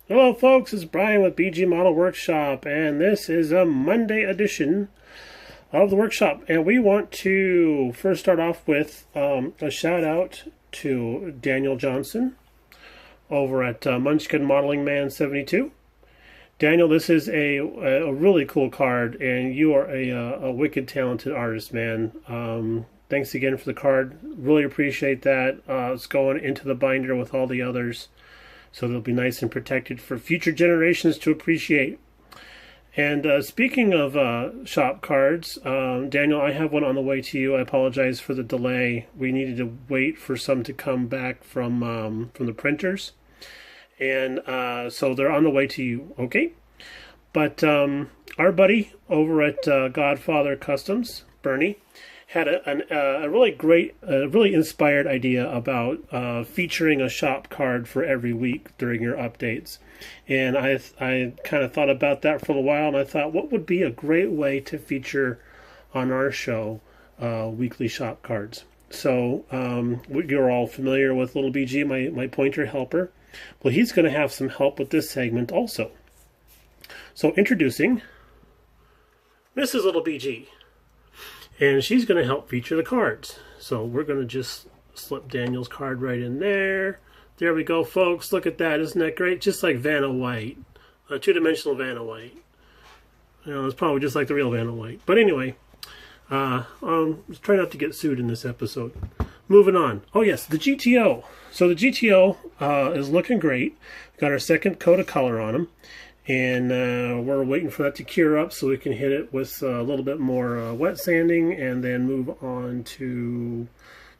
Hello folks, it's Brian with BG Model Workshop, and this is a Monday edition of the workshop. And we want to first start off with a shout out to Daniel Johnson over at Munchkin Modeling Man 72. Daniel, this is a really cool card, and you are a wicked talented artist, man. Thanks again for the card. Really appreciate that. It's going into the binder with all the others, so they'll be nice and protected for future generations to appreciate. And speaking of shop cards, Daniel, I have one on the way to you. I apologize for the delay. We needed to wait for some to come back from the printers, and so they're on the way to you. Okay, but our buddy over at Godfather Customs, Bernie, had a really great, really inspired idea about featuring a shop card for every week during your updates. And I kind of thought about that for a while, and I thought, what would be a great way to feature on our show weekly shop cards? So you're all familiar with Lil BG, my pointer helper. Well, he's going to have some help with this segment also. So introducing Mrs. Lil BG. And she's going to help feature the cards. So we're going to just slip Daniel's card right in there. There we go, folks. Look at that. Isn't that great? Just like Vanna White. A two-dimensional Vanna White. You know, it's probably just like the real Vanna White. But anyway, let's try not to get sued in this episode. Moving on. Oh, yes, the GTO. So the GTO is looking great. Got our second coat of color on them. And we're waiting for that to cure up so we can hit it with a little bit more wet sanding and then move on to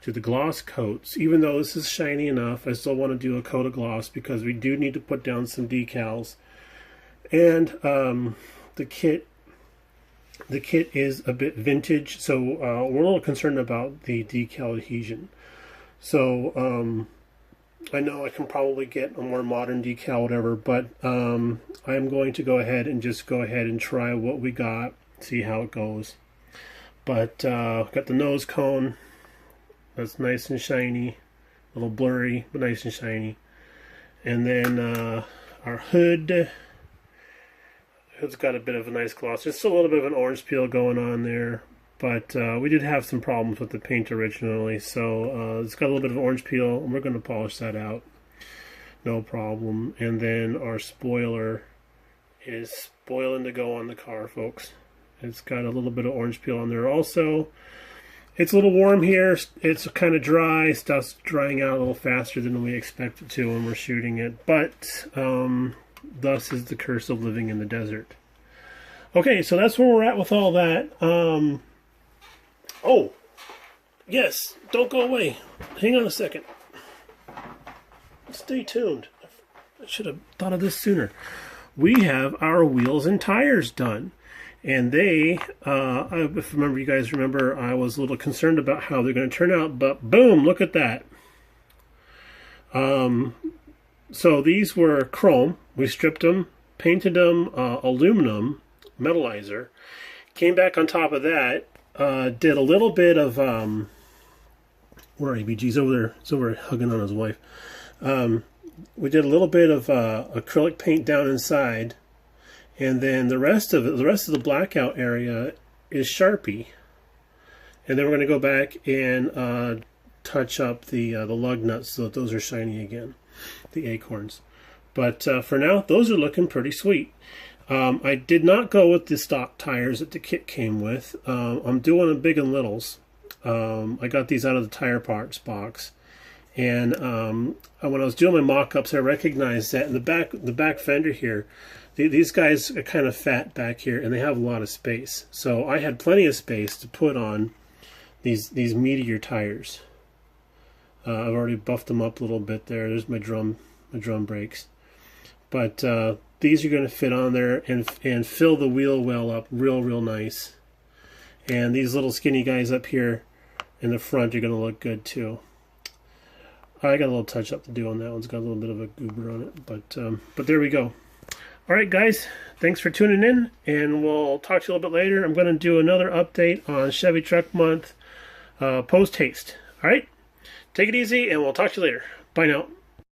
the gloss coats. Even though this is shiny enough, I still want to do a coat of gloss because we do need to put down some decals. And the kit is a bit vintage, so we're a little concerned about the decal adhesion. So I know I can probably get a more modern decal, whatever, but I'm going to go ahead and try what we got, see how it goes. But got the nose cone. That's nice and shiny. A little blurry, but nice and shiny. And then our hood. Hood's got a bit of a nice gloss. Just a little bit of an orange peel going on there. But we did have some problems with the paint originally, so it's got a little bit of orange peel, and we're going to polish that out. No problem. And then our spoiler is spoiling to go on the car, folks. It's got a little bit of orange peel on there also. It's a little warm here. It's kind of dry. Stuff's drying out a little faster than we expect it to when we're shooting it. But thus is the curse of living in the desert. Okay, so that's where we're at with all that. Oh, yes, don't go away. Hang on a second. Stay tuned. I should have thought of this sooner. We have our wheels and tires done. And they, if you guys remember, I was a little concerned about how they're going to turn out, but boom, look at that. So these were chrome. We stripped them, painted them aluminum, metallizer. Came back on top of that. Did a little bit of where are ABG's over there? He's over hugging on his wife. We did a little bit of acrylic paint down inside, and then the rest of the blackout area is Sharpie. And then we're going to go back and touch up the lug nuts so that those are shiny again, the acorns. But for now, those are looking pretty sweet. I did not go with the stock tires that the kit came with. I'm doing a big and littles. I got these out of the tire parts box, and when I was doing my mock-ups, I recognized that in the back fender here, these guys are kind of fat back here, and they have a lot of space. So I had plenty of space to put on these meteor tires. I've already buffed them up a little bit there. There's my drum brakes, but these are going to fit on there and fill the wheel well up real nice. And these little skinny guys up here in the front are going to look good too. I got a little touch up to do on that one. It's got a little bit of a goober on it, but there we go. All right, guys, thanks for tuning in, and we'll talk to you a little bit later. I'm going to do another update on Chevy Truck Month post-haste. All right, take it easy, and we'll talk to you later. Bye now.